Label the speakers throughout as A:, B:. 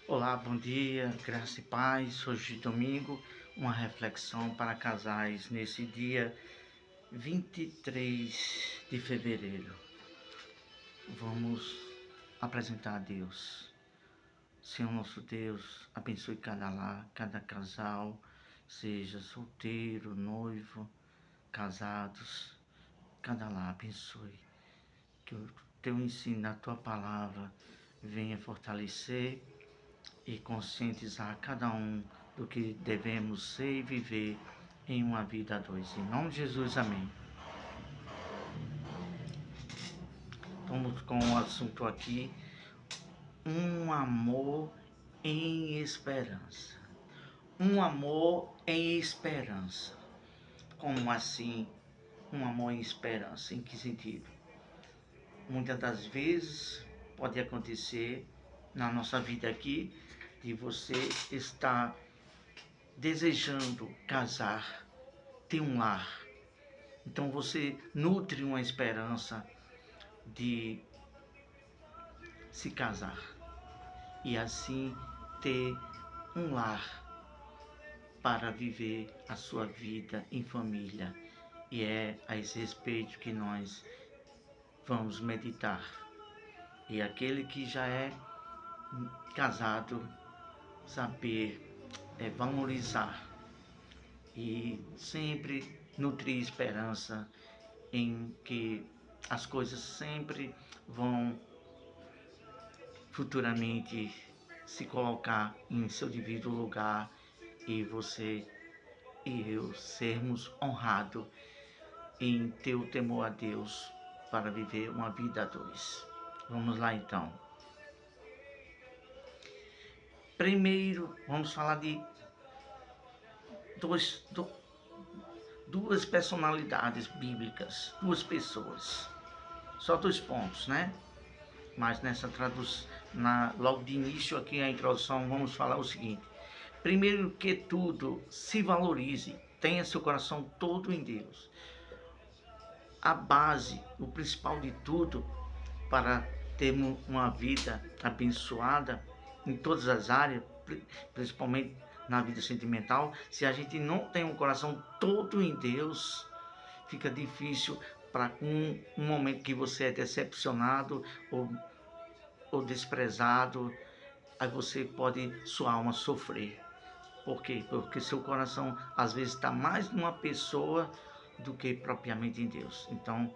A: Olá, bom dia, graça e paz. Hoje, domingo, uma reflexão para casais nesse dia 23 de fevereiro. Vamos apresentar a Deus. Senhor nosso Deus, abençoe cada lar, cada casal, seja solteiro, noivo, casados, cada lar, abençoe. Que o teu ensino, a tua palavra venha fortalecer e conscientizar cada um do que devemos ser e viver em uma vida a dois. Em nome de Jesus, amém. Vamos com o assunto aqui, um amor em esperança. Um amor em esperança. Como assim um amor em esperança? Em que sentido? Muitas das vezes pode acontecer na nossa vida aqui de você estar desejando casar, ter um lar. Então você nutre uma esperança de se casar e assim ter um lar para viver a sua vida em família. E é a esse respeito que nós vamos meditar. E aquele que já é casado, saber valorizar e sempre nutrir esperança em que as coisas sempre vão futuramente se colocar em seu devido lugar e você e eu sermos honrados em ter o temor a Deus para viver uma vida a dois. Vamos lá então. Primeiro, vamos falar de duas personalidades bíblicas, duas pessoas. Só 2 pontos, né? Mas nessa tradução, logo de início aqui a introdução, vamos falar o seguinte. Primeiro que tudo, se valorize, tenha seu coração todo em Deus. A base, o principal de tudo para termos uma vida abençoada em todas as áreas, principalmente na vida sentimental, se a gente não tem um coração todo em Deus, fica difícil para um momento que você é decepcionado ou desprezado, aí você pode sua alma sofrer. Por quê? Porque seu coração às vezes está mais numa pessoa do que propriamente em Deus. Então,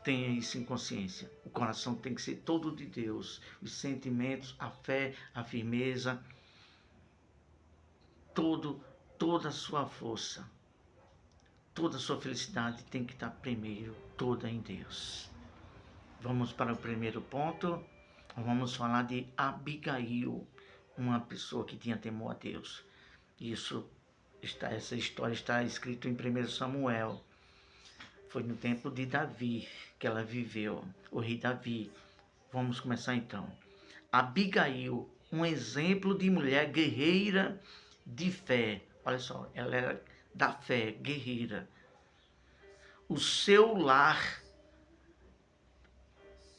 A: tenha isso em consciência. O coração tem que ser todo de Deus. Os sentimentos, a fé, a firmeza, toda a sua força, toda a sua felicidade tem que estar primeiro toda em Deus. Vamos para o primeiro ponto. Vamos falar de Abigail, uma pessoa que tinha temor a Deus. Essa história está escrita em 1 Samuel. Foi no tempo de Davi que ela viveu, o rei Davi. Vamos começar então. Abigail, um exemplo de mulher guerreira de fé. Olha só, ela era da fé, guerreira. O seu lar,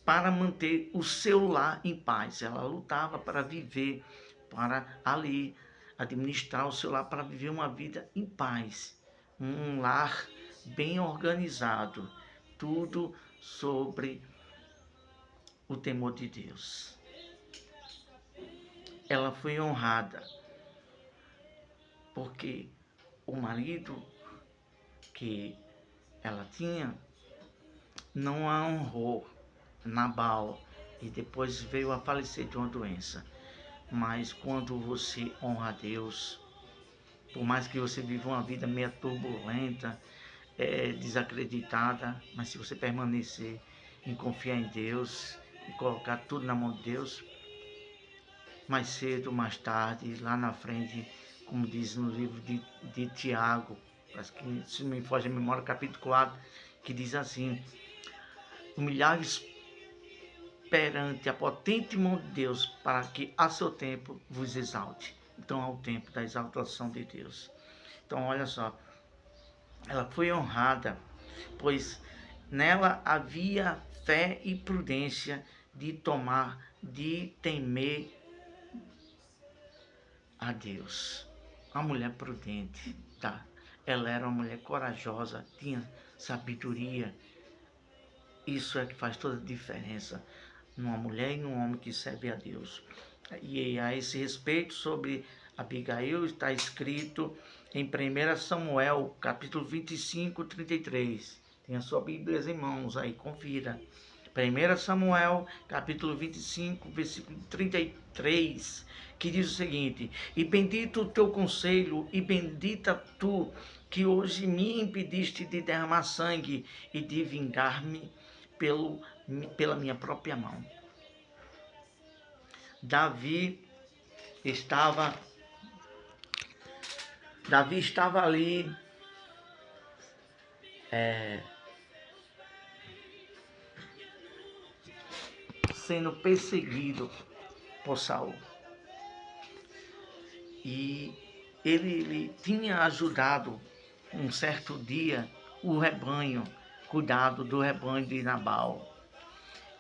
A: para manter o seu lar em paz. Ela lutava para viver, para ali administrar o seu lar, para viver uma vida em paz. Um lar bem organizado. Tudo sobre o temor de Deus. Ela foi honrada porque o marido que ela tinha não a honrou, Nabal, e depois veio a falecer de uma doença. Mas quando você honra a Deus, por mais que você viva uma vida meio turbulenta, desacreditada, mas se você permanecer em confiar em Deus e colocar tudo na mão de Deus, mais cedo, mais tarde, lá na frente, como diz no livro de Tiago, acho que se me foge a memória, capítulo 4, que diz assim: humilhai-vos perante a potente mão de Deus, para que a seu tempo vos exalte. Então, ao tempo da exaltação de Deus. Então, olha só, ela foi honrada, pois nela havia fé e prudência de temer a Deus. A mulher prudente, tá? Ela era uma mulher corajosa, tinha sabedoria. Isso é que faz toda a diferença numa mulher e num homem que serve a Deus. E a esse respeito sobre Abigail está escrito em 1 Samuel, capítulo 25, 33. Tem a sua Bíblia em mãos aí, confira. 1 Samuel, capítulo 25, versículo 33, que diz o seguinte: E bendito o teu conselho, e bendita tu, que hoje me impediste de derramar sangue e de vingar-me pela minha própria mão. Davi estava ali sendo perseguido por Saul. E ele tinha ajudado um certo dia o rebanho, cuidado do rebanho de Nabal.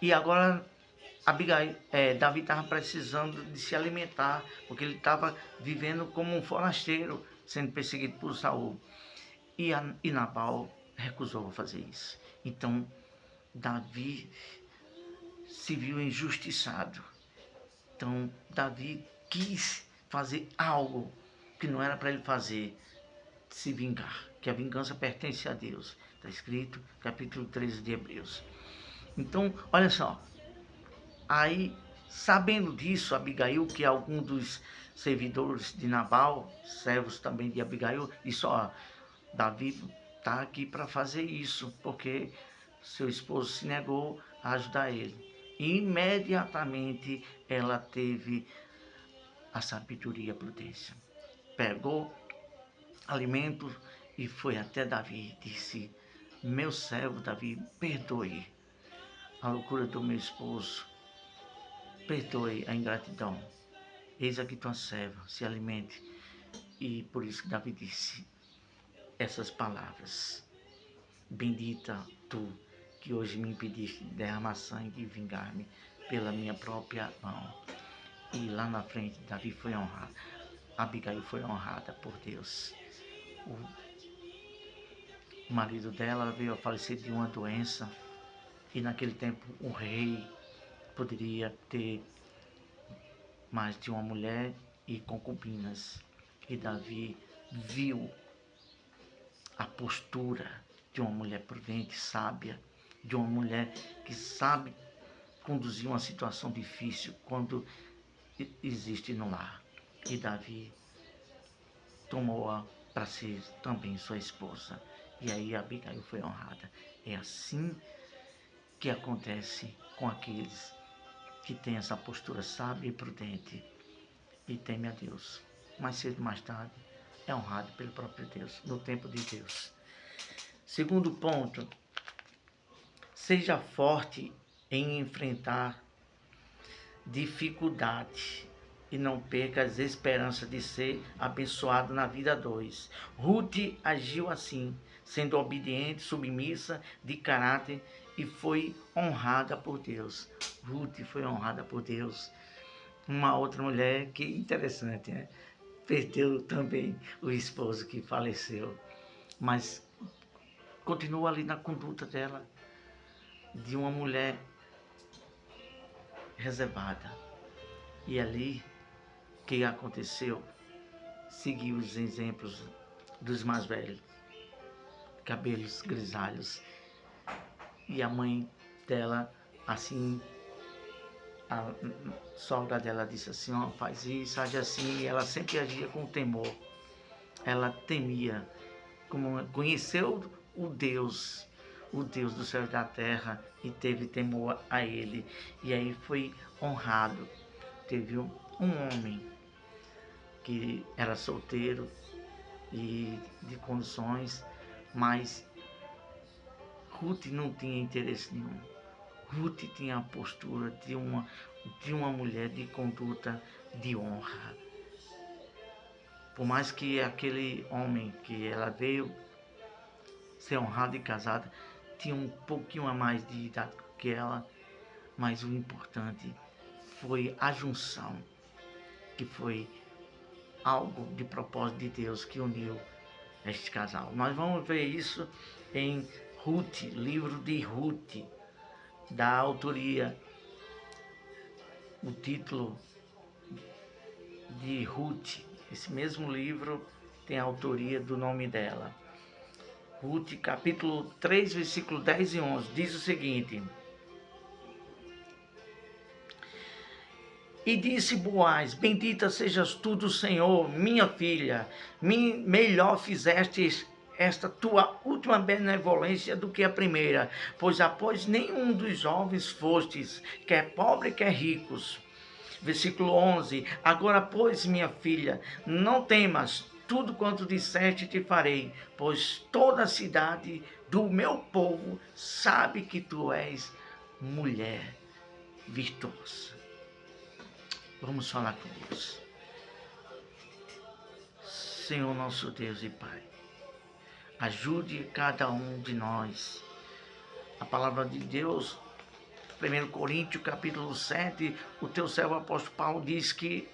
A: E agora Davi estava precisando de se alimentar, porque ele estava vivendo como um forasteiro, sendo perseguido por Saul. E Nabal recusou fazer isso. Então Davi se viu injustiçado. Então Davi quis fazer algo que não era para ele fazer, se vingar, que a vingança pertence a Deus. Está escrito capítulo 13 de Hebreus. Então, olha só, aí, sabendo disso, Abigail, que é algum dos servidores de Nabal, servos também de Abigail, disse: ó, Davi está aqui para fazer isso, porque seu esposo se negou a ajudar ele. E imediatamente ela teve a sabedoria e a prudência. Pegou alimentos e foi até Davi e disse: meu servo Davi, perdoe a loucura do meu esposo, perdoe a ingratidão. Eis aqui tua serva, se alimente. E por isso que Davi disse essas palavras: bendita tu, que hoje me impediste de derramar sangue e vingar-me pela minha própria mão. E lá na frente, Davi foi honrado. Abigail foi honrada por Deus. O marido dela veio a falecer de uma doença. E naquele tempo, o rei poderia ter mais de uma mulher e concubinas. E Davi viu a postura de uma mulher prudente, sábia, de uma mulher que sabe conduzir uma situação difícil quando existe no lar. E Davi tomou-a para ser também sua esposa. E aí Abigail foi honrada. É assim que acontece com aqueles que têm essa postura sábia e prudente e teme a Deus. Mais cedo ou mais tarde é honrado pelo próprio Deus, no tempo de Deus. Segundo ponto, seja forte em enfrentar dificuldade e não perca as esperanças de ser abençoado na vida 2. Ruth agiu assim, sendo obediente, submissa, de caráter e foi honrada por Deus. Ruth foi honrada por Deus. Uma outra mulher que interessante, né? Perdeu também o esposo que faleceu, mas continua ali na conduta dela de uma mulher reservada. E ali, o que aconteceu? Seguiu os exemplos dos mais velhos, cabelos grisalhos. E a mãe dela, assim, a sogra dela disse assim: ó, faz isso, age assim. E ela sempre agia com temor. Ela temia, como conheceu o Deus do céu e da terra, e teve temor a ele. E aí foi honrado. Teve um homem que era solteiro e de condições, mas Ruth não tinha interesse nenhum. Ruth tinha a postura de uma mulher de conduta de honra. Por mais que aquele homem que ela veio ser honrado e casada tinha um pouquinho a mais de idade que ela, mas o importante foi a junção, que foi algo de propósito de Deus que uniu este casal. Nós vamos ver isso em Ruth, livro de Ruth, da autoria, o título de Ruth. Esse mesmo livro tem a autoria do nome dela. Ruth, capítulo 3, versículo 10 e 11, diz o seguinte: E disse Boaz: Bendita sejas tu do Senhor, minha filha, melhor fizestes esta tua última benevolência do que a primeira, pois após nenhum dos jovens fostes, quer pobre, quer ricos. Versículo 11: Agora, pois, minha filha, não temas, tudo quanto disseste te farei, pois toda a cidade do meu povo sabe que tu és mulher virtuosa. Vamos falar com Deus. Senhor nosso Deus e Pai, ajude cada um de nós. A palavra de Deus, 1 Coríntios capítulo 7, o teu servo apóstolo Paulo diz que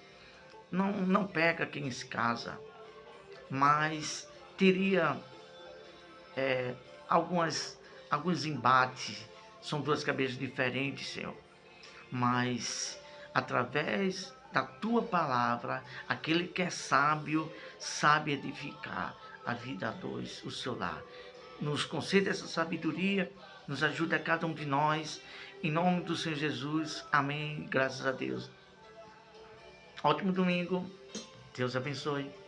A: não pega quem se casa, mas teria alguns embates. São duas cabeças diferentes, Senhor, mas através da tua palavra, aquele que é sábio, sabe edificar a vida a dois, o seu lar. Nos conceda essa sabedoria, nos ajuda a cada um de nós, em nome do Senhor Jesus, amém, graças a Deus. Ótimo domingo, Deus abençoe.